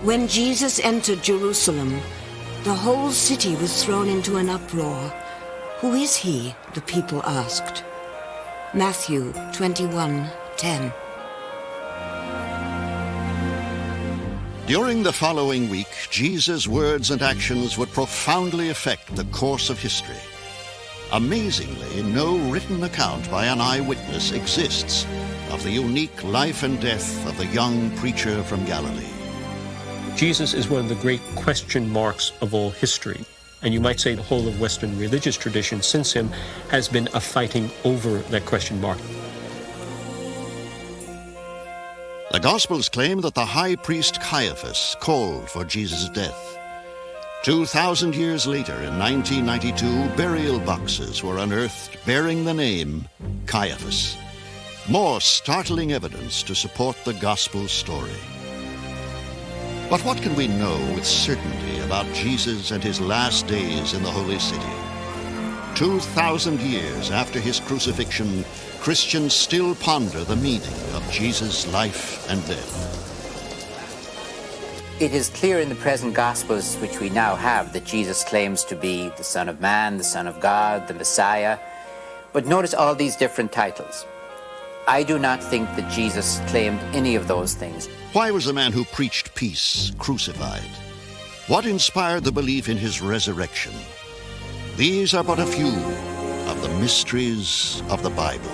When Jesus entered Jerusalem, the whole city was thrown into an uproar. "Who is he?" the people asked. Matthew 21:10. During the following week, Jesus' words and actions would profoundly affect the course of history. Amazingly, no written account by an eyewitness exists of the unique life and death of the young preacher from Galilee. Jesus is one of the great question marks of all history. And you might say the whole of Western religious tradition since him has been a fighting over that question mark. The Gospels claim that the high priest Caiaphas called for Jesus' death. 2,000 years later, in 1992, burial boxes were unearthed bearing the name Caiaphas. More startling evidence to support the Gospel story. But what can we know with certainty about Jesus and his last days in the Holy City? 2,000 years after his crucifixion, Christians still ponder the meaning of Jesus' life and death. It is clear in the present Gospels, which we now have, that Jesus claims to be the Son of Man, the Son of God, the Messiah. But notice all these different titles. I do not think that Jesus claimed any of those things. Why was the man who preached peace crucified? What inspired the belief in his resurrection? These are but a few of the mysteries of the Bible.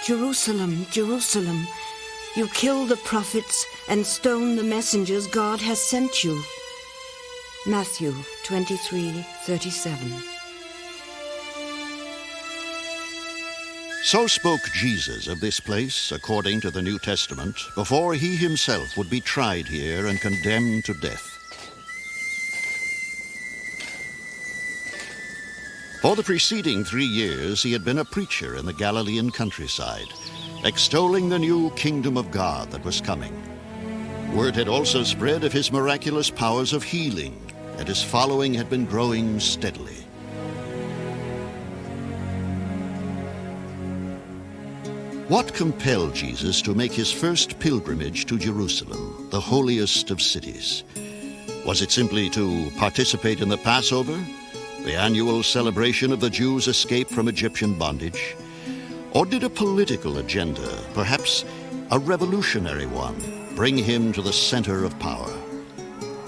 Jerusalem, Jerusalem, you kill the prophets and stone the messengers God has sent you. Matthew 23:37. So spoke Jesus of this place, according to the New Testament, before he himself would be tried here and condemned to death. For the preceding 3 years, he had been a preacher in the Galilean countryside, extolling the new kingdom of God that was coming. Word had also spread of his miraculous powers of healing, and his following had been growing steadily. What compelled Jesus to make his first pilgrimage to Jerusalem, the holiest of cities? Was it simply to participate in the Passover, the annual celebration of the Jews' escape from Egyptian bondage? Or did a political agenda, perhaps a revolutionary one, bring him to the center of power?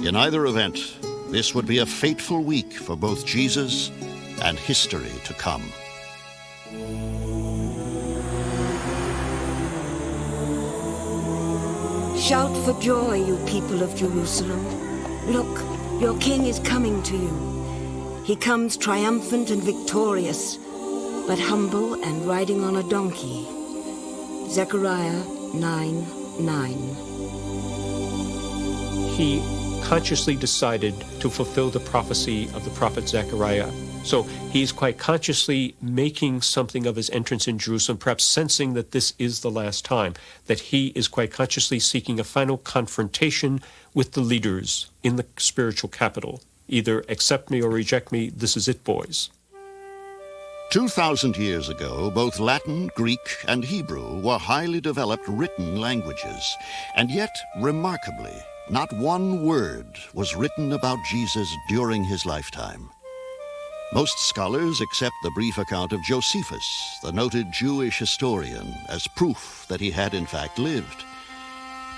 In either event, this would be a fateful week for both Jesus and history to come. Shout for joy, you people of Jerusalem. Look, your king is coming to you. He comes triumphant and victorious, but humble and riding on a donkey. Zechariah 9:9. He consciously decided to fulfill the prophecy of the prophet Zechariah. So he's quite consciously making something of his entrance in Jerusalem, perhaps sensing that this is the last time, that he is quite consciously seeking a final confrontation with the leaders in the spiritual capital. Either accept me or reject me, this is it, boys. 2,000 years ago, both Latin, Greek, and Hebrew were highly developed written languages. And yet, remarkably, not one word was written about Jesus during his lifetime. Most scholars accept the brief account of Josephus, the noted Jewish historian, as proof that he had in fact lived.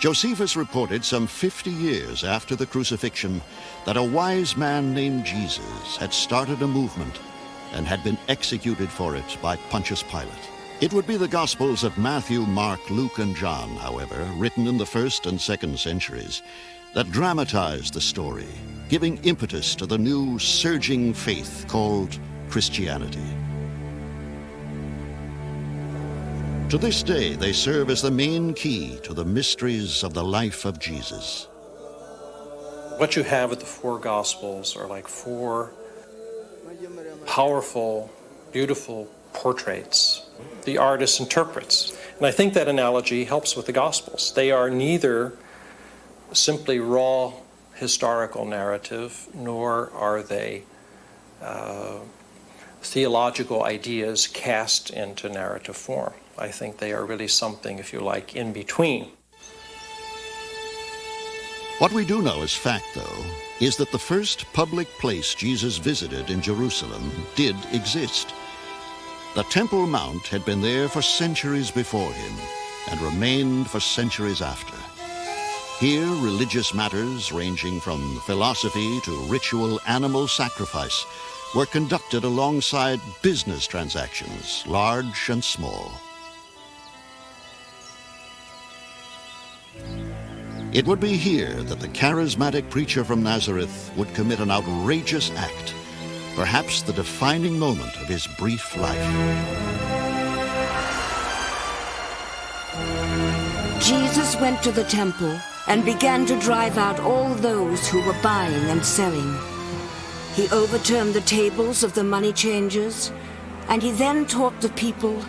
Josephus reported some 50 years after the crucifixion that a wise man named Jesus had started a movement and had been executed for it by Pontius Pilate. It would be the Gospels of Matthew, Mark, Luke, and John, however, written in the 1st and 2nd centuries, that dramatized the story, giving impetus to the new surging faith called Christianity. To this day, they serve as the main key to the mysteries of the life of Jesus. What you have with the 4 Gospels are like 4 powerful, beautiful portraits the artist interprets. And I think that analogy helps with the Gospels. They are neither simply raw historical narrative, nor are they theological ideas cast into narrative form. I think they are really something, if you like, in between. What we do know as fact, though, is that the first public place Jesus visited in Jerusalem did exist. The Temple Mount had been there for centuries before him and remained for centuries after. Here, religious matters ranging from philosophy to ritual animal sacrifice were conducted alongside business transactions, large and small. It would be here that the charismatic preacher from Nazareth would commit an outrageous act, perhaps the defining moment of his brief life. Jesus went to the temple and began to drive out all those who were buying and selling. He overturned the tables of the money changers, and he then taught the people,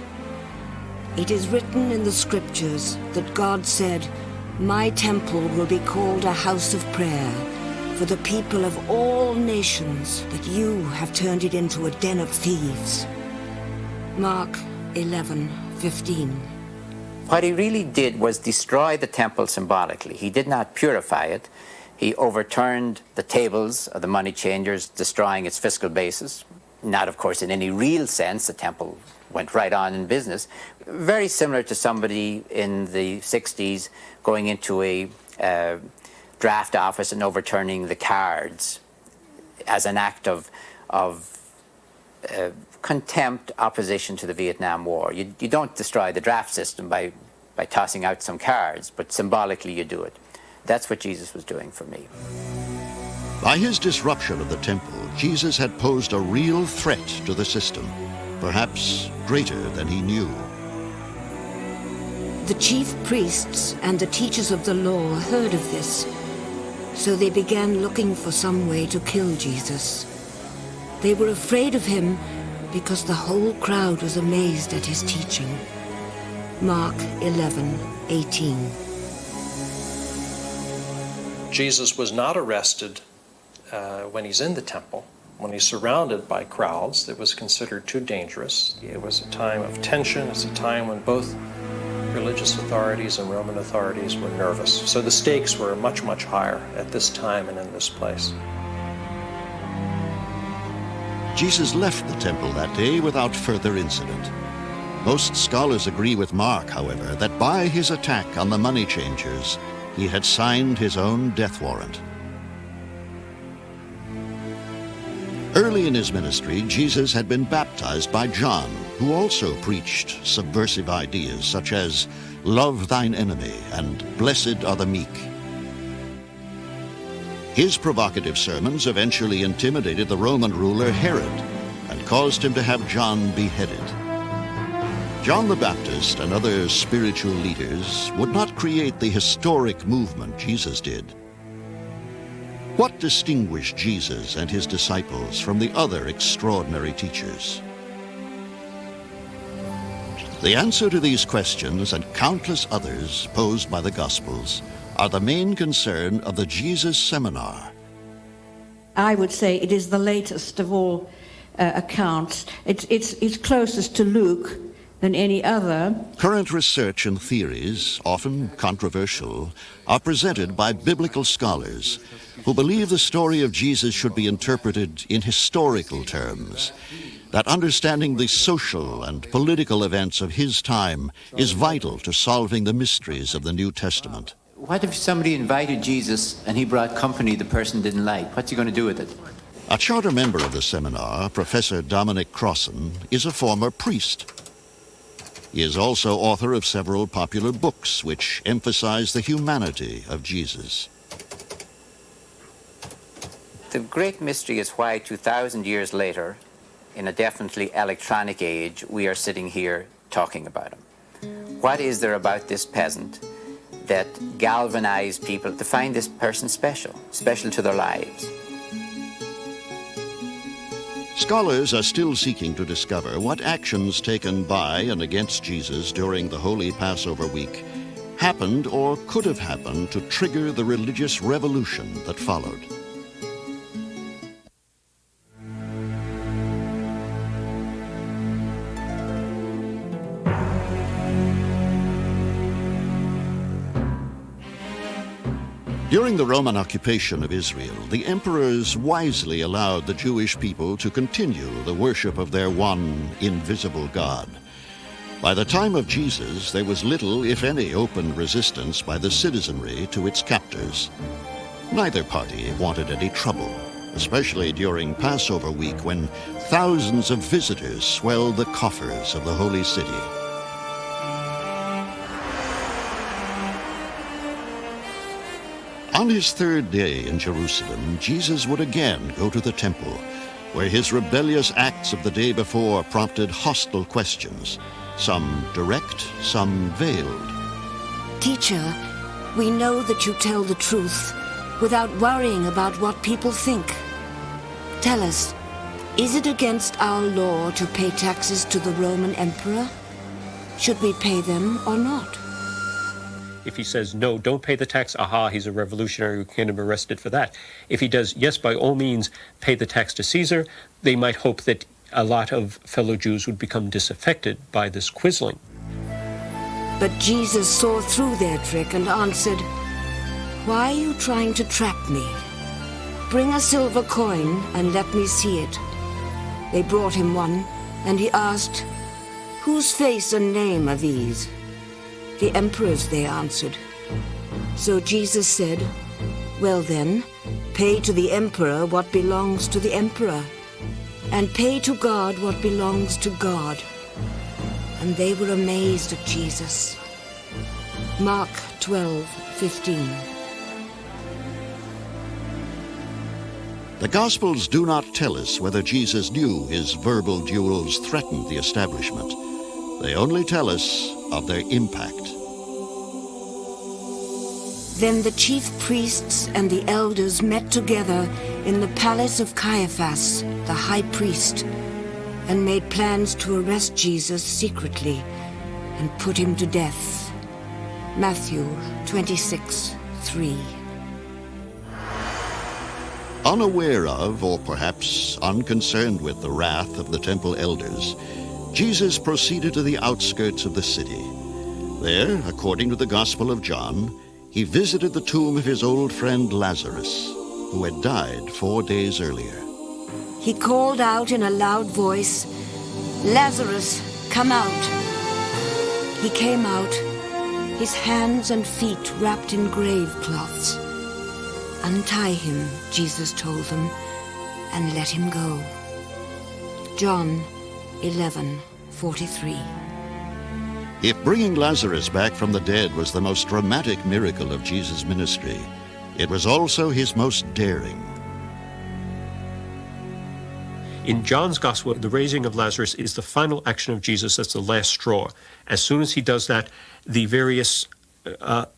"It is written in the scriptures that God said, 'My temple will be called a house of prayer for the people of all nations, but you have turned it into a den of thieves.'" Mark 11:15. What he really did was destroy the temple symbolically. He did not purify it. He overturned the tables of the money changers, destroying its fiscal basis. Not, of course, in any real sense. The temple went right on in business. Very similar to somebody in the 60s going into a draft office and overturning the cards as an act of contempt, opposition to the Vietnam War. You don't destroy the draft system by tossing out some cards, but symbolically you do it. That's what Jesus was doing for me. By his disruption of the temple, Jesus had posed a real threat to the system, perhaps greater than he knew. The chief priests and the teachers of the law heard of this, so they began looking for some way to kill Jesus. They were afraid of him because the whole crowd was amazed at his teaching. Mark 11:18. Jesus was not arrested when he's in the temple. When he's surrounded by crowds, it was considered too dangerous. It was a time of tension. It's a time when both religious authorities and Roman authorities were nervous. So the stakes were much, much higher at this time and in this place. Jesus left the temple that day without further incident. Most scholars agree with Mark, however, that by his attack on the money changers, he had signed his own death warrant. Early in his ministry, Jesus had been baptized by John, who also preached subversive ideas such as "Love thine enemy" and "Blessed are the meek." His provocative sermons eventually intimidated the Roman ruler Herod and caused him to have John beheaded. John the Baptist and other spiritual leaders would not create the historic movement Jesus did. What distinguished Jesus and his disciples from the other extraordinary teachers? The answer to these questions and countless others posed by the Gospels are the main concern of the Jesus Seminar. I would say it is the latest of all accounts. It's closest to Luke than any other. Current research and theories, often controversial, are presented by biblical scholars who believe the story of Jesus should be interpreted in historical terms, that understanding the social and political events of his time is vital to solving the mysteries of the New Testament. What if somebody invited Jesus and he brought company the person didn't like? What's he going to do with it? A charter member of the seminar, Professor Dominic Crossan, is a former priest. He is also author of several popular books which emphasize the humanity of Jesus. The great mystery is why 2,000 years later, in a definitely electronic age, we are sitting here talking about him. What is there about this peasant that galvanized people to find this person special to their lives? Scholars are still seeking to discover what actions taken by and against Jesus during the Holy Passover week happened or could have happened to trigger the religious revolution that followed. During the Roman occupation of Israel, the emperors wisely allowed the Jewish people to continue the worship of their one invisible God. By the time of Jesus, there was little, if any, open resistance by the citizenry to its captors. Neither party wanted any trouble, especially during Passover week when thousands of visitors swelled the coffers of the holy city. On his third day in Jerusalem, Jesus would again go to the temple, where his rebellious acts of the day before prompted hostile questions, some direct, some veiled. Teacher, we know that you tell the truth without worrying about what people think. Tell us, is it against our law to pay taxes to the Roman emperor? Should we pay them or not? If he says, no, don't pay the tax, aha, he's a revolutionary who can be arrested for that. If he does, yes, by all means, pay the tax to Caesar, they might hope that a lot of fellow Jews would become disaffected by this quizzling. But Jesus saw through their trick and answered, "Why are you trying to trap me? Bring a silver coin and let me see it." They brought him one, and he asked, "Whose face and name are these?" "The emperor's," they answered. So Jesus said, "Well then, pay to the emperor what belongs to the emperor, and pay to God what belongs to God." And they were amazed at Jesus. Mark 12:15. The Gospels do not tell us whether Jesus knew his verbal duels threatened the establishment. They only tell us of their impact. Then the chief priests and the elders met together in the palace of Caiaphas, the high priest, and made plans to arrest Jesus secretly and put him to death. Matthew 26:3. Unaware of, or perhaps unconcerned with, the wrath of the temple elders, Jesus proceeded to the outskirts of the city. There, according to the Gospel of John, he visited the tomb of his old friend Lazarus, who had died 4 days earlier. He called out in a loud voice, "Lazarus, come out." He came out, his hands and feet wrapped in grave cloths. "Untie him," Jesus told them, "and let him go." John 11:43. If bringing Lazarus back from the dead was the most dramatic miracle of Jesus' ministry, it was also his most daring. In John's Gospel, the raising of Lazarus is the final action of Jesus. That's the last straw. As soon as he does that, the various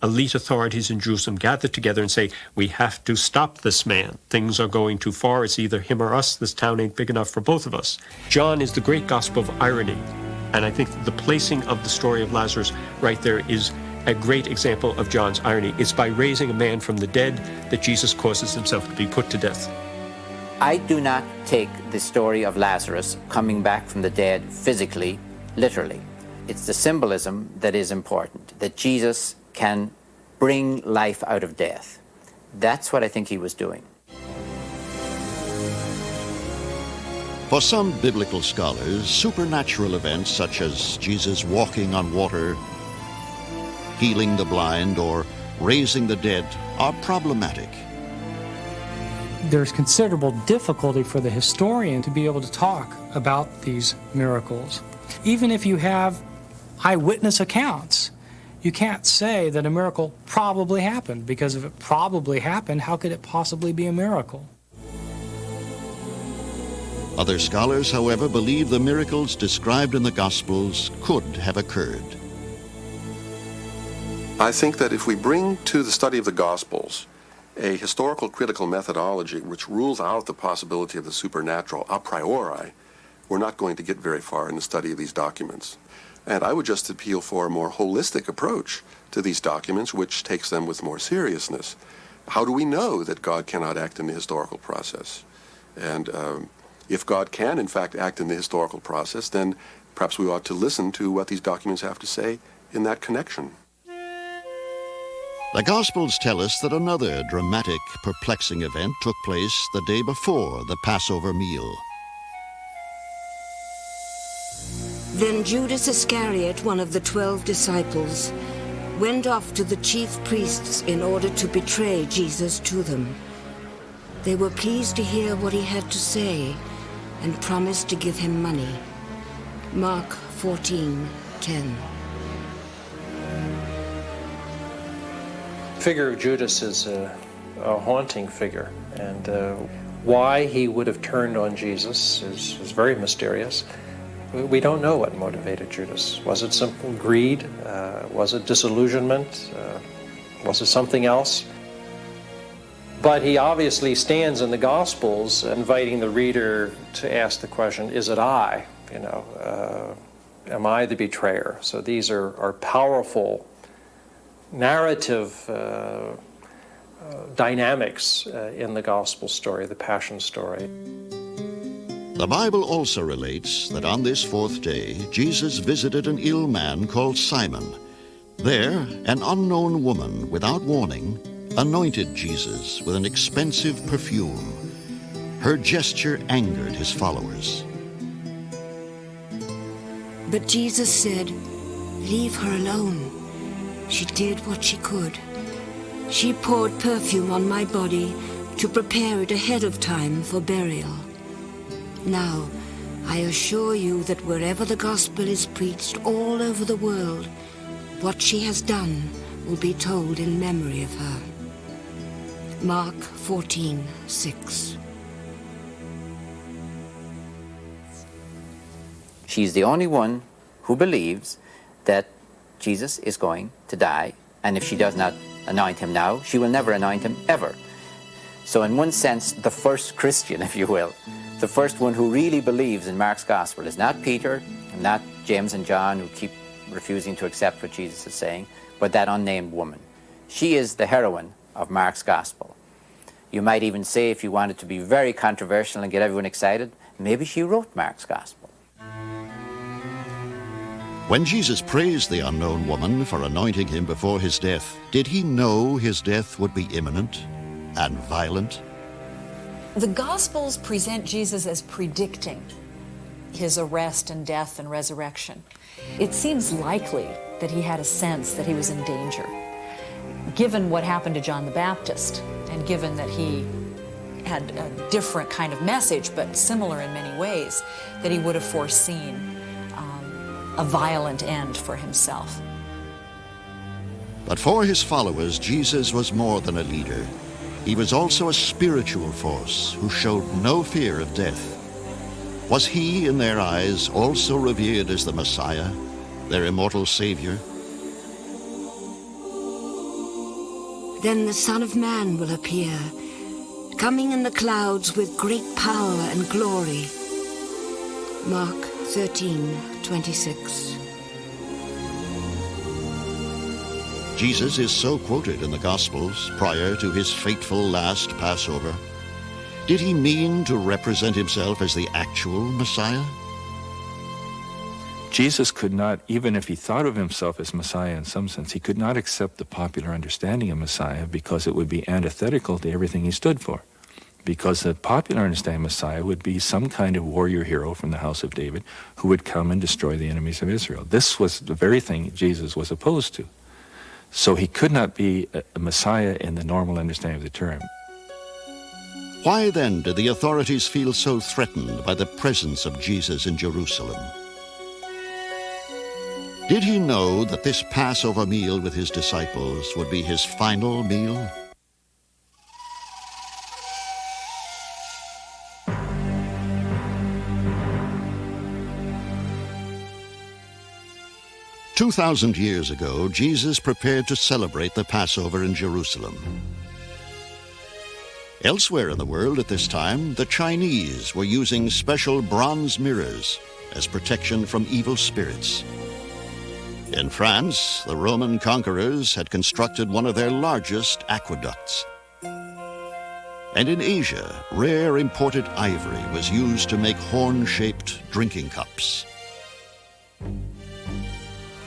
elite authorities in Jerusalem gather together and say, "We have to stop this man. Things are going too far. It's either him or us. This town ain't big enough for both of us." John is the great gospel of irony. And I think the placing of the story of Lazarus right there is a great example of John's irony. It's by raising a man from the dead that Jesus causes himself to be put to death. I do not take the story of Lazarus coming back from the dead physically, literally. It's the symbolism that is important, that Jesus can bring life out of death. That's what I think he was doing. For some biblical scholars, supernatural events such as Jesus walking on water, healing the blind, or raising the dead are problematic. There's considerable difficulty for the historian to be able to talk about these miracles. Even if you have eyewitness accounts, you can't say that a miracle probably happened, because if it probably happened, how could it possibly be a miracle? Other scholars, however, believe the miracles described in the Gospels could have occurred. I think that if we bring to the study of the Gospels a historical critical methodology which rules out the possibility of the supernatural a priori, we're not going to get very far in the study of these documents. And I would just appeal for a more holistic approach to these documents, which takes them with more seriousness. How do we know that God cannot act in the historical process? And if God can, in fact, act in the historical process, then perhaps we ought to listen to what these documents have to say in that connection. The Gospels tell us that another dramatic, perplexing event took place the day before the Passover meal. Then Judas Iscariot, one of the 12 disciples, went off to the chief priests in order to betray Jesus to them. They were pleased to hear what he had to say and promised to give him money. Mark 14:10. The figure of Judas is a haunting figure, and why he would have turned on Jesus is very mysterious. We don't know what motivated Judas. Was it simple greed? Was it disillusionment? Was it something else? But he obviously stands in the Gospels inviting the reader to ask the question, is it I? You know, am I the betrayer? So these are powerful narrative dynamics in the Gospel story, the Passion story. The Bible also relates that on this fourth day, Jesus visited an ill man called Simon. There, an unknown woman, without warning, anointed Jesus with an expensive perfume. Her gesture angered his followers. But Jesus said, "Leave her alone. She did what she could. She poured perfume on my body to prepare it ahead of time for burial. Now, I assure you that wherever the gospel is preached all over the world, what she has done will be told in memory of her." Mark 14:6. She's the only one who believes that Jesus is going to die, and if she does not anoint him now, she will never anoint him ever. So in one sense, the first Christian, if you will, the first one who really believes in Mark's gospel is not Peter, and not James and John, who keep refusing to accept what Jesus is saying, but that unnamed woman. She is the heroine of Mark's gospel. You might even say, if you wanted to be very controversial and get everyone excited, maybe she wrote Mark's gospel. When Jesus praised the unknown woman for anointing him before his death, did he know his death would be imminent and violent? The Gospels present Jesus as predicting his arrest and death and resurrection. It seems likely that he had a sense that he was in danger, given what happened to John the Baptist, and given that he had a different kind of message, but similar in many ways, that he would have foreseen a violent end for himself. But for his followers, Jesus was more than a leader. He was also a spiritual force who showed no fear of death. Was he, in their eyes, also revered as the Messiah, their immortal Savior? Then the Son of Man will appear, coming in the clouds with great power and glory. Mark 13:26. Jesus is so quoted in the Gospels prior to his fateful last Passover. Did he mean to represent himself as the actual Messiah? Jesus could not, even if he thought of himself as Messiah in some sense, he could not accept the popular understanding of Messiah because it would be antithetical to everything he stood for. Because the popular understanding of Messiah would be some kind of warrior hero from the house of David who would come and destroy the enemies of Israel. This was the very thing Jesus was opposed to. So he could not be a Messiah in the normal understanding of the term. Why then did the authorities feel so threatened by the presence of Jesus in Jerusalem? Did he know that this Passover meal with his disciples would be his final meal? "2,000 years ago, Jesus prepared to celebrate the Passover in Jerusalem. Elsewhere in the world at this time, the Chinese were using special bronze mirrors as protection from evil spirits. In France, the Roman conquerors had constructed one of their largest aqueducts. And in Asia, rare imported ivory was used to make horn-shaped drinking cups.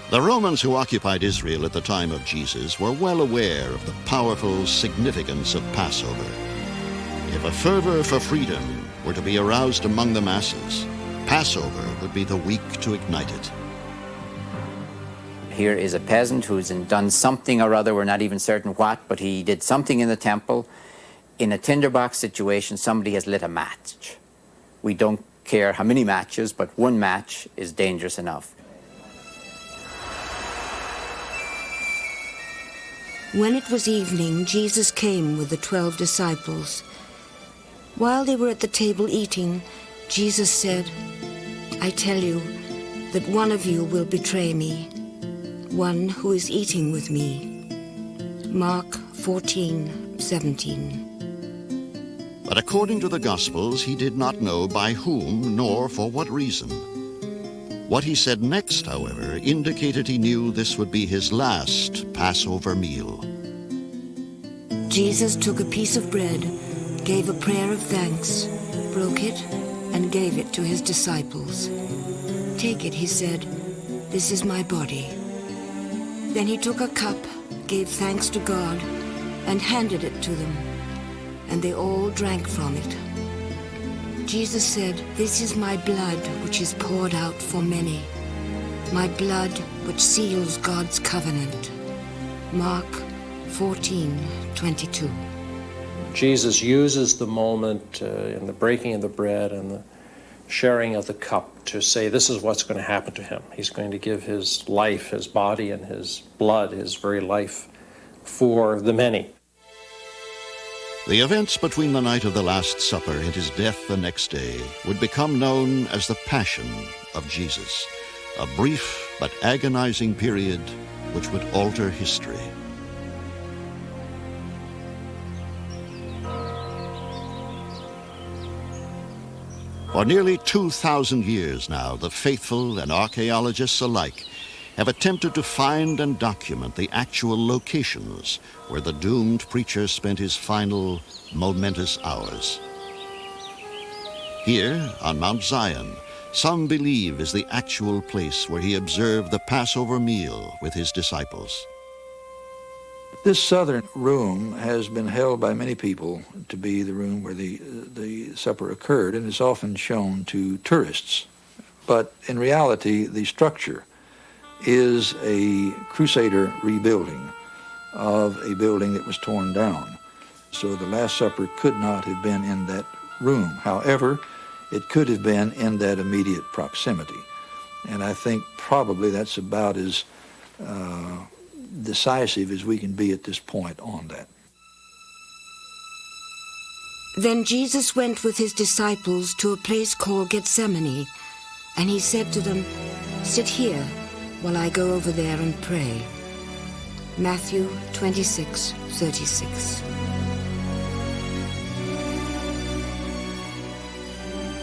The Romans who occupied Israel at the time of Jesus were well aware of the powerful significance of Passover. If a fervor for freedom were to be aroused among the masses, Passover would be the week to ignite it. Here is a peasant who's done something or other, we're not even certain what, but he did something in the temple. In a tinderbox situation, somebody has lit a match. We don't care how many matches, but one match is dangerous enough. When it was evening, Jesus came with the 12 disciples. While they were at the table eating, Jesus said, "I tell you that one of you will betray me, one who is eating with me." Mark 14:17. But according to the Gospels, he did not know by whom nor for what reason. What he said next, however, indicated he knew this would be his last Passover meal. Jesus took a piece of bread, gave a prayer of thanks, broke it, and gave it to his disciples. "Take it," he said, "this is my body." Then he took a cup, gave thanks to God, and handed it to them, and they all drank from it. Jesus said, "This is my blood which is poured out for many, my blood which seals God's covenant." Mark 14:22. Jesus uses the moment in the breaking of the bread and the sharing of the cup to say this is what's going to happen to him. He's going to give his life, his body, and his blood, his very life, for the many. The events between the night of the Last Supper and his death the next day would become known as the Passion of Jesus, a brief but agonizing period which would alter history. For nearly 2,000 years now, the faithful and archaeologists alike have attempted to find and document the actual locations where the doomed preacher spent his final momentous hours. Here, on Mount Zion, some believe is the actual place where he observed the Passover meal with his disciples. This southern room has been held by many people to be the room where the supper occurred, and is often shown to tourists. But in reality, the structure is a Crusader rebuilding of a building that was torn down. So the Last Supper could not have been in that room. However, it could have been in that immediate proximity. And I think probably that's about as decisive as we can be at this point on that. Then Jesus went with his disciples to a place called Gethsemane, and he said to them, "Sit here while I go over there and pray." Matthew 26:36.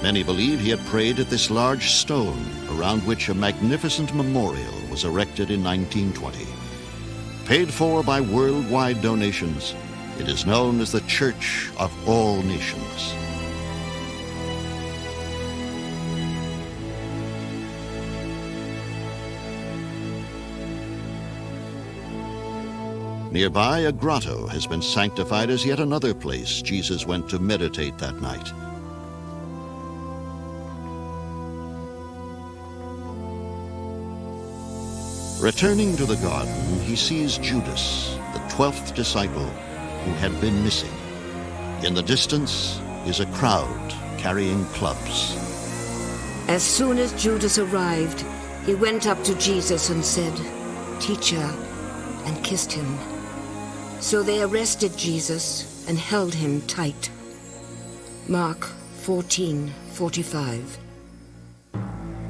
Many believe he had prayed at this large stone around which a magnificent memorial was erected in 1920. Paid for by worldwide donations, it is known as the Church of All Nations. Nearby, a grotto has been sanctified as yet another place Jesus went to meditate that night. Returning to the garden, he sees Judas, the 12th disciple, who had been missing. In the distance is a crowd carrying clubs. As soon as Judas arrived, he went up to Jesus and said, "Teacher," and kissed him. So they arrested Jesus and held him tight. Mark 14:45.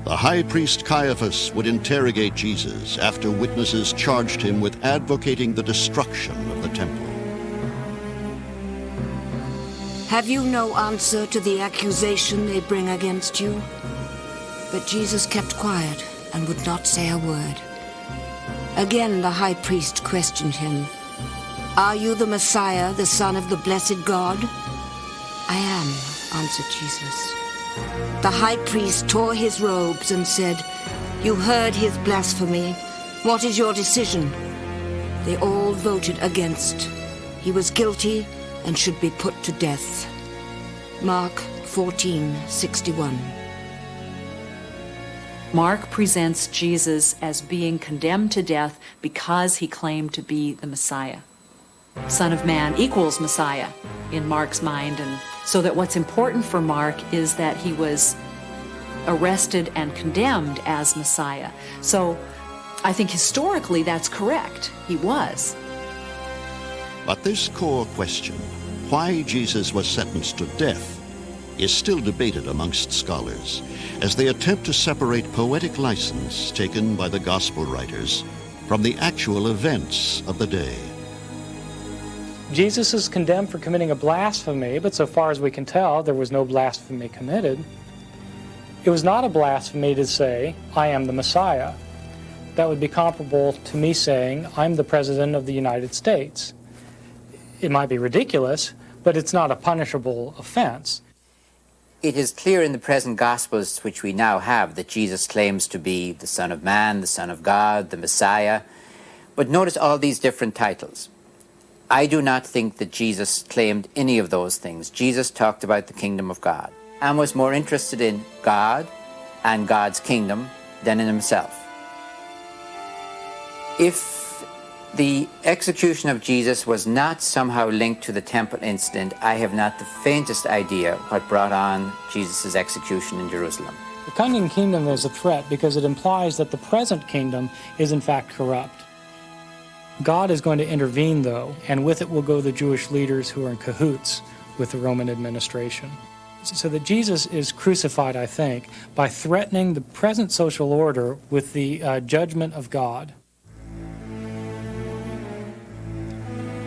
The high priest Caiaphas would interrogate Jesus after witnesses charged him with advocating the destruction of the temple. Have you no answer to the accusation they bring against you? But Jesus kept quiet and would not say a word. Again the high priest questioned him. "Are you the Messiah, the Son of the blessed God?" "I am," answered Jesus. The high priest tore his robes and said, "You heard his blasphemy. What is your decision?" They all voted against. He was guilty and should be put to death. Mark 14:61. Mark presents Jesus as being condemned to death because he claimed to be the Messiah. Son of Man equals Messiah in Mark's mind, and so that what's important for Mark is that he was arrested and condemned as Messiah. So I think historically that's correct. He was. But this core question, why Jesus was sentenced to death, is still debated amongst scholars as they attempt to separate poetic license taken by the gospel writers from the actual events of the day. Jesus is condemned for committing a blasphemy, but so far as we can tell, there was no blasphemy committed. It was not a blasphemy to say, "I am the Messiah." That would be comparable to me saying, "I'm the President of the United States." It might be ridiculous, but it's not a punishable offense. It is clear in the present Gospels which we now have that Jesus claims to be the Son of Man, the Son of God, the Messiah. But notice all these different titles. I do not think that Jesus claimed any of those things. Jesus talked about the kingdom of God and was more interested in God and God's kingdom than in himself. If the execution of Jesus was not somehow linked to the temple incident, I have not the faintest idea what brought on Jesus' execution in Jerusalem. The coming kingdom is a threat because it implies that the present kingdom is in fact corrupt. God is going to intervene, though, and with it will go the Jewish leaders who are in cahoots with the Roman administration. So that Jesus is crucified, I think, by threatening the present social order with the judgment of God.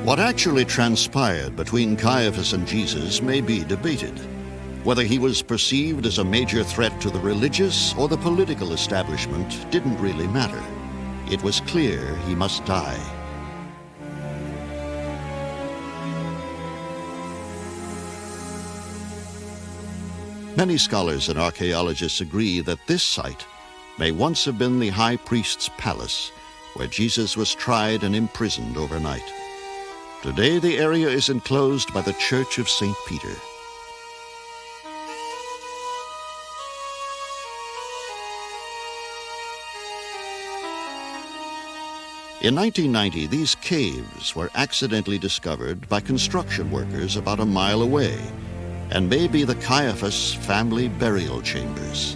What actually transpired between Caiaphas and Jesus may be debated. Whether he was perceived as a major threat to the religious or the political establishment didn't really matter. It was clear he must die. Many scholars and archaeologists agree that this site may once have been the high priest's palace, where Jesus was tried and imprisoned overnight. Today, the area is enclosed by the Church of St. Peter. In 1990, these caves were accidentally discovered by construction workers about a mile away and may be the Caiaphas family burial chambers.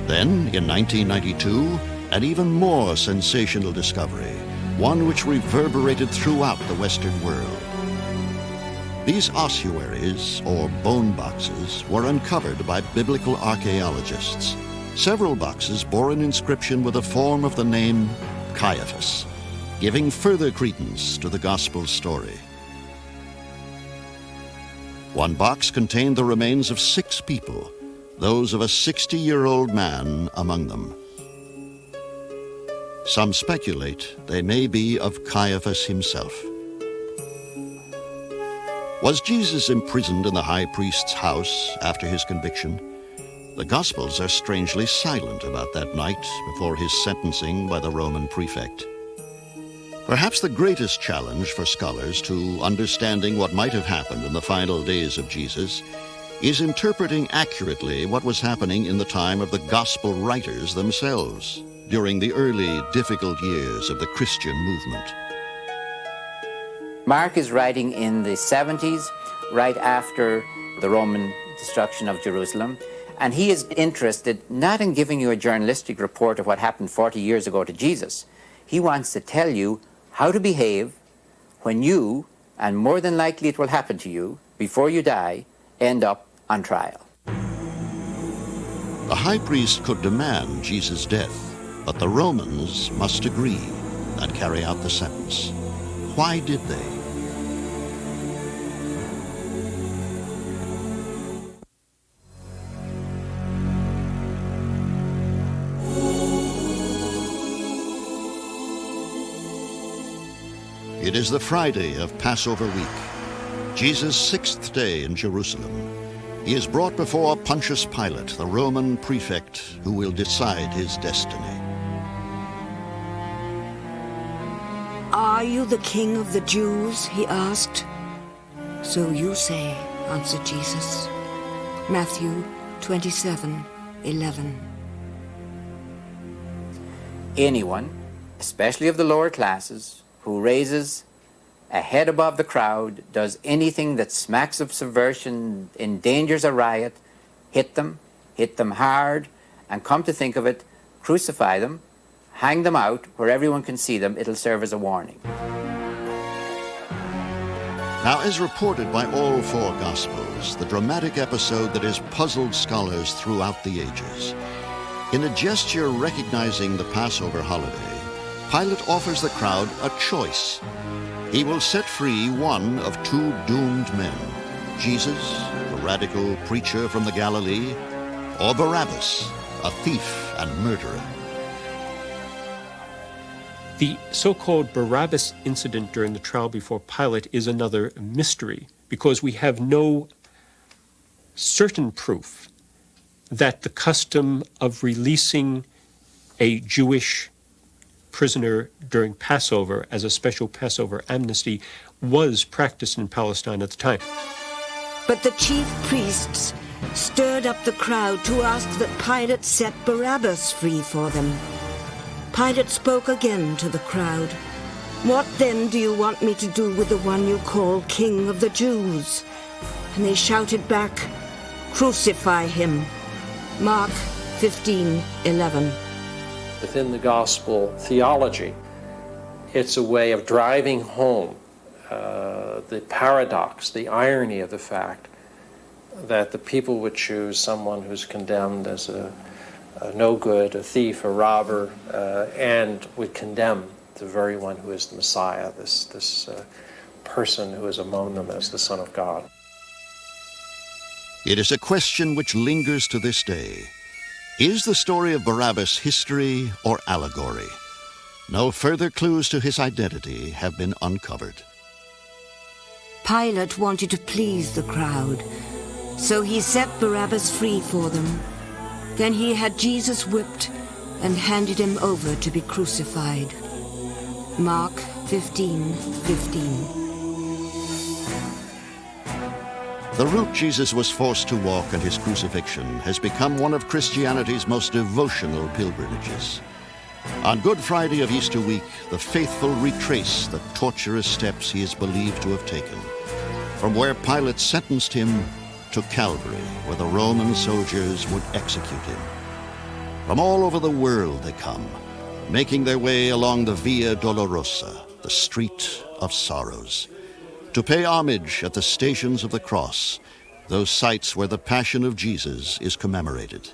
Then, in 1992, an even more sensational discovery, one which reverberated throughout the Western world. These ossuaries, or bone boxes, were uncovered by biblical archaeologists. Several boxes bore an inscription with a form of the name Caiaphas, giving further credence to the gospel story. One box contained the remains of 6 people, those of a 60-year-old man among them. Some speculate they may be of Caiaphas himself. Was Jesus imprisoned in the high priest's house after his conviction? The Gospels are strangely silent about that night before his sentencing by the Roman prefect. Perhaps the greatest challenge for scholars to understanding what might have happened in the final days of Jesus is interpreting accurately what was happening in the time of the gospel writers themselves during the early, difficult years of the Christian movement. Mark is writing in the 70s, right after the Roman destruction of Jerusalem, and he is interested not in giving you a journalistic report of what happened 40 years ago to Jesus. He wants to tell you how to behave when you, and more than likely it will happen to you, before you die, end up on trial. The high priest could demand Jesus' death, but the Romans must agree and carry out the sentence. Why did they? It is the Friday of Passover week, Jesus' 6th day in Jerusalem. He is brought before Pontius Pilate, the Roman prefect, who will decide his destiny. Are you the king of the Jews? He asked. So you say, answered Jesus. Matthew 27:11. Anyone, especially of the lower classes, who raises a head above the crowd, does anything that smacks of subversion, endangers a riot, hit them hard, and come to think of it, crucify them, hang them out where everyone can see them. It'll serve as a warning. Now, as reported by all four Gospels, the dramatic episode that has puzzled scholars throughout the ages. In a gesture recognizing the Passover holiday, Pilate offers the crowd a choice. He will set free one of two doomed men, Jesus, the radical preacher from the Galilee, or Barabbas, a thief and murderer. The so-called Barabbas incident during the trial before Pilate is another mystery, because we have no certain proof that the custom of releasing a Jewish prisoner during Passover as a special Passover amnesty was practiced in Palestine at the time. But the chief priests stirred up the crowd to ask that Pilate set Barabbas free for them. Pilate spoke again to the crowd. What then do you want me to do with the one you call King of the Jews? And they shouted back, crucify him. Mark 15:11. Within the gospel theology, it's a way of driving home the paradox, the irony of the fact that the people would choose someone who's condemned as a no good, a thief, a robber, and would condemn the very one who is the Messiah, this person who is among them as the Son of God. It is a question which lingers to this day. Is the story of Barabbas history or allegory? No further clues to his identity have been uncovered. Pilate wanted to please the crowd, so he set Barabbas free for them. Then he had Jesus whipped and handed him over to be crucified. Mark 15:15. The route Jesus was forced to walk in his crucifixion has become one of Christianity's most devotional pilgrimages. On Good Friday of Easter week, the faithful retrace the torturous steps he is believed to have taken, from where Pilate sentenced him to Calvary, where the Roman soldiers would execute him. From all over the world they come, making their way along the Via Dolorosa, the Street of Sorrows, to pay homage at the Stations of the Cross, those sites where the Passion of Jesus is commemorated.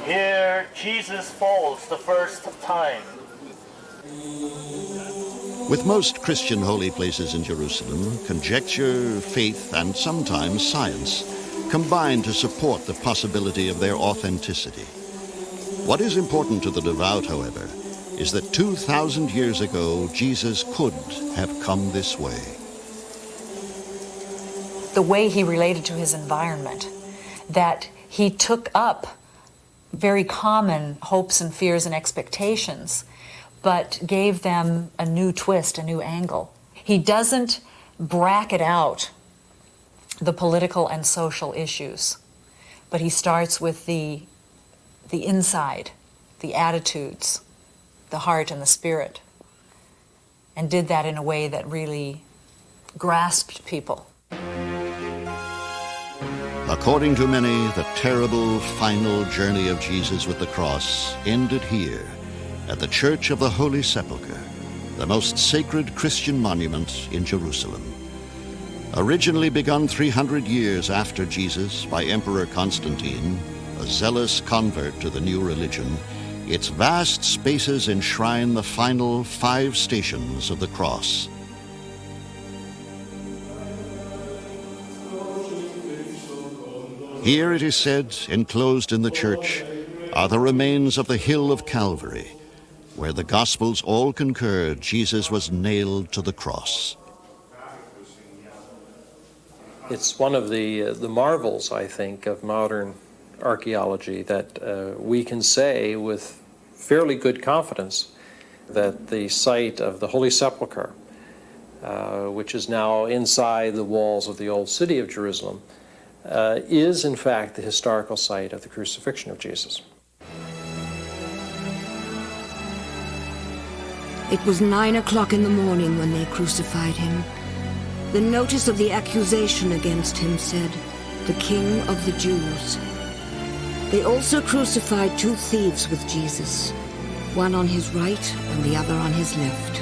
Here Jesus falls the first time. With most Christian holy places in Jerusalem, conjecture, faith, and sometimes science combine to support the possibility of their authenticity. What is important to the devout, however, is that 2,000 years ago, Jesus could have come this way. The way he related to his environment, that he took up very common hopes and fears and expectations, but gave them a new twist, a new angle. He doesn't bracket out the political and social issues. But he starts with the inside, the attitudes, the heart and the spirit, and did that in a way that really grasped people. According to many, the terrible final journey of Jesus with the cross ended here at the Church of the Holy Sepulchre, the most sacred Christian monument in Jerusalem. Originally begun 300 years after Jesus by Emperor Constantine, a zealous convert to the new religion, its vast spaces enshrine the final 5 stations of the cross. Here, it is said, enclosed in the church, are the remains of the hill of Calvary, where the Gospels all concur Jesus was nailed to the cross. It's one of the marvels, I think, of modern archaeology that we can say with fairly good confidence that the site of the Holy Sepulchre, which is now inside the walls of the old city of Jerusalem, is in fact the historical site of the crucifixion of Jesus. It was 9 o'clock in the morning when they crucified him. The notice of the accusation against him said, "The King of the Jews." They also crucified 2 thieves with Jesus, one on his right and the other on his left.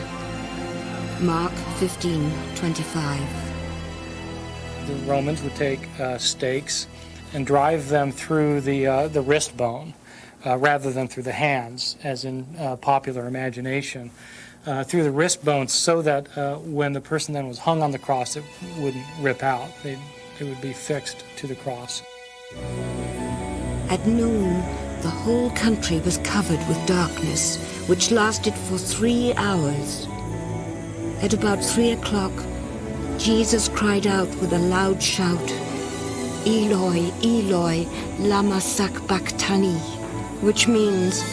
Mark 15:25. The Romans would take stakes and drive them through the wrist bone rather than through the hands, as in popular imagination, through the wrist bone, so that when the person then was hung on the cross, it wouldn't rip out. It would be fixed to the cross. At noon, the whole country was covered with darkness, which lasted for 3 hours. At about 3 o'clock, Jesus cried out with a loud shout, "Eloi, Eloi, lama sabachthani," which means,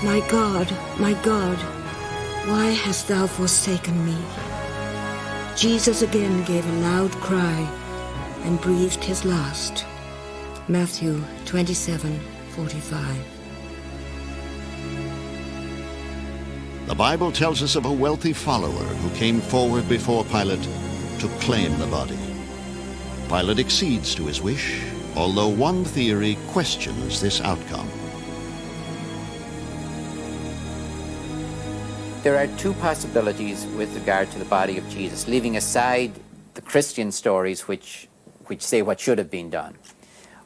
my God, why hast thou forsaken me?" Jesus again gave a loud cry and breathed his last. Matthew 27:45. The Bible tells us of a wealthy follower who came forward before Pilate to claim the body. Pilate accedes to his wish, although one theory questions this outcome. There are 2 possibilities with regard to the body of Jesus, leaving aside the Christian stories which say what should have been done.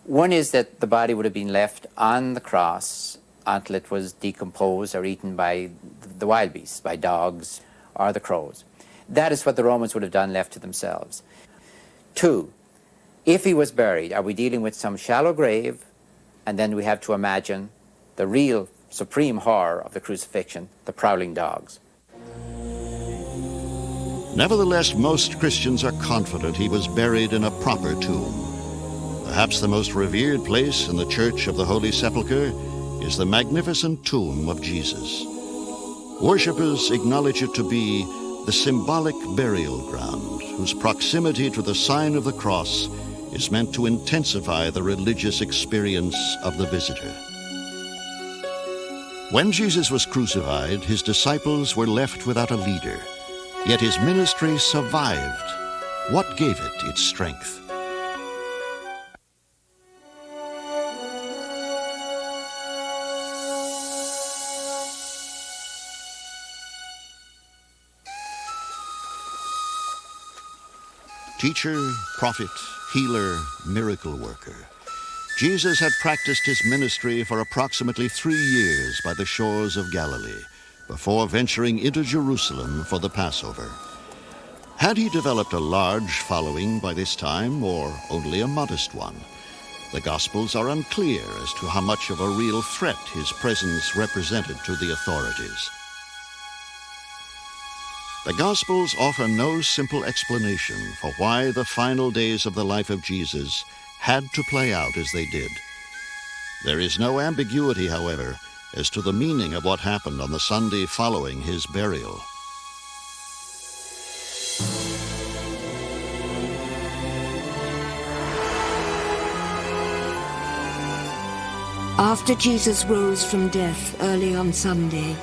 One is that the body would have been left on the cross until it was decomposed or eaten by the wild beasts, by dogs or the crows. That is what the Romans would have done left to themselves. 2, if he was buried, are we dealing with some shallow grave? And then we have to imagine the real supreme horror of the crucifixion, the prowling dogs. Nevertheless, most Christians are confident he was buried in a proper tomb. Perhaps the most revered place in the Church of the Holy Sepulchre is the magnificent tomb of Jesus. Worshippers acknowledge it to be the symbolic burial ground, whose proximity to the sign of the cross is meant to intensify the religious experience of the visitor. When Jesus was crucified, his disciples were left without a leader, yet his ministry survived. What gave it its strength? Teacher, prophet, healer, miracle worker. Jesus had practiced his ministry for approximately 3 years by the shores of Galilee before venturing into Jerusalem for the Passover. Had he developed a large following by this time, or only a modest one? The Gospels are unclear as to how much of a real threat his presence represented to the authorities. The Gospels offer no simple explanation for why the final days of the life of Jesus had to play out as they did. There is no ambiguity, however, as to the meaning of what happened on the Sunday following his burial. After Jesus rose from death early on Sunday,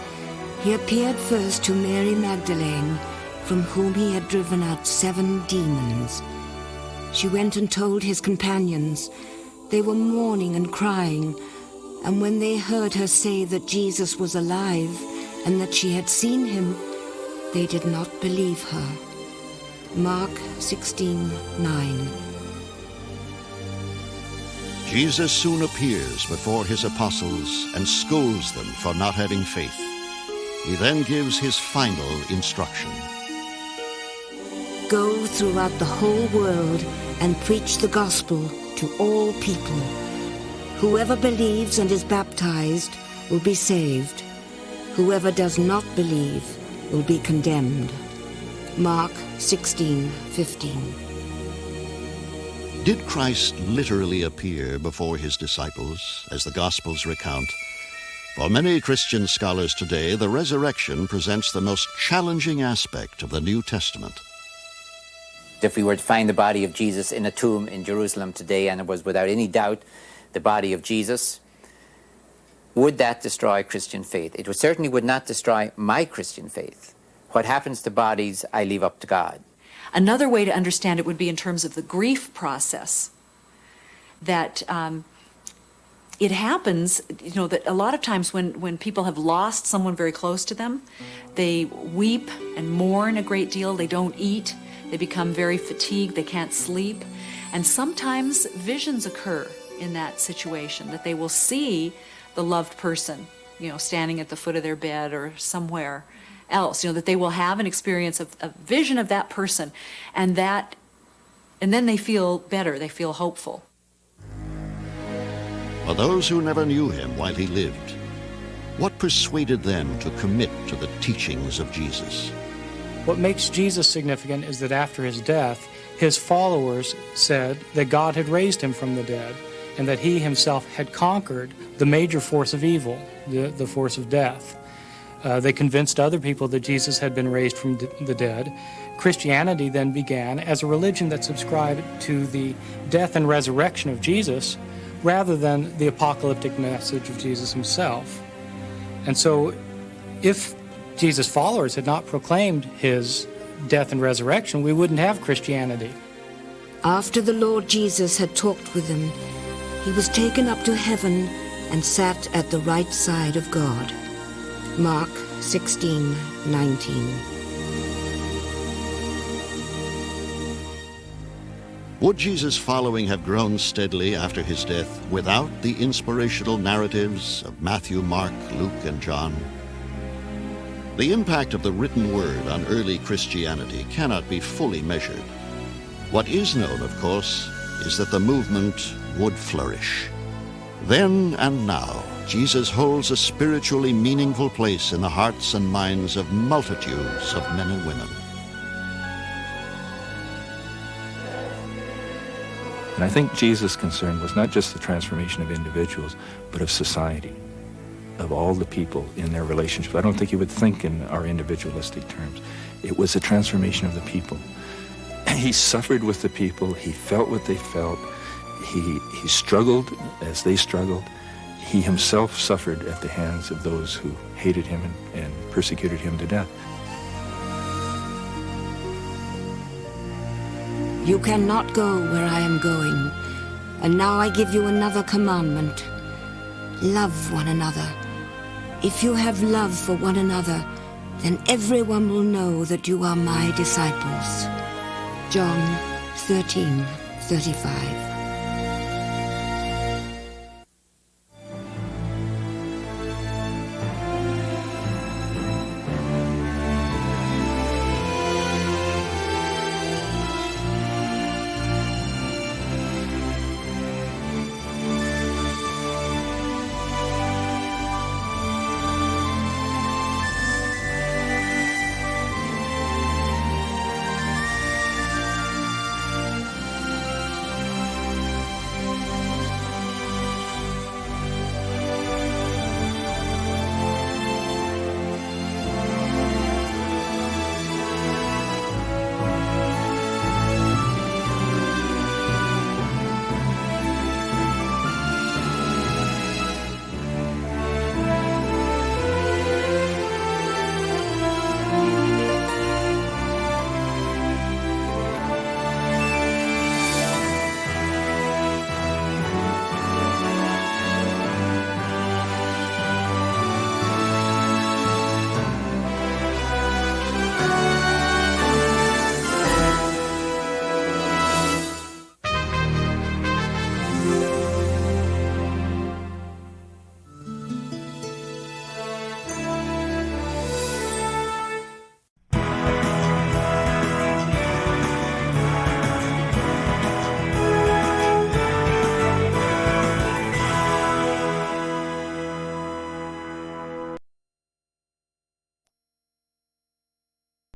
he appeared first to Mary Magdalene, from whom he had driven out 7 demons. She went and told his companions. They were mourning and crying, and when they heard her say that Jesus was alive and that she had seen him, they did not believe her. Mark 16:9. Jesus soon appears before his apostles and scolds them for not having faith. He then gives his final instruction. Go throughout the whole world and preach the gospel to all people. Whoever believes and is baptized will be saved. Whoever does not believe will be condemned. Mark 16:15. Did Christ literally appear before his disciples, as the Gospels recount? For many Christian scholars today, the resurrection presents the most challenging aspect of the New Testament. If we were to find the body of Jesus in a tomb in Jerusalem today, and it was without any doubt the body of Jesus, would that destroy Christian faith? It certainly would not destroy my Christian faith. What happens to bodies, I leave up to God. Another way to understand it would be in terms of the grief process, that it happens, that a lot of times when people have lost someone very close to them, they weep and mourn a great deal. They don't eat. They become very fatigued. They can't sleep. And sometimes visions occur in that situation, that they will see the loved person, standing at the foot of their bed or somewhere else, that they will have an experience of a vision of that person, and then they feel better, they feel hopeful. For those who never knew him while he lived, what persuaded them to commit to the teachings of Jesus? What makes Jesus significant is that after his death, his followers said that God had raised him from the dead, and that he himself had conquered the major force of evil, the force of death. They convinced other people that Jesus had been raised from the dead. Christianity then began as a religion that subscribed to the death and resurrection of Jesus rather than the apocalyptic message of Jesus himself. And so if Jesus' followers had not proclaimed his death and resurrection, we wouldn't have Christianity. After the Lord Jesus had talked with them, he was taken up to heaven and sat at the right side of God. Mark 16:19. Would Jesus' following have grown steadily after his death without the inspirational narratives of Matthew, Mark, Luke, and John? The impact of the written word on early Christianity cannot be fully measured. What is known, of course, is that the movement would flourish. Then and now, Jesus holds a spiritually meaningful place in the hearts and minds of multitudes of men and women. And I think Jesus' concern was not just the transformation of individuals, but of society, of all the people in their relationship. I don't think he would think in our individualistic terms. It was a transformation of the people. He suffered with the people. He felt what they felt. He struggled as they struggled. He himself suffered at the hands of those who hated him and persecuted him to death. You cannot go where I am going, and now I give you another commandment. Love one another. If you have love for one another, then everyone will know that you are my disciples. John 13:35.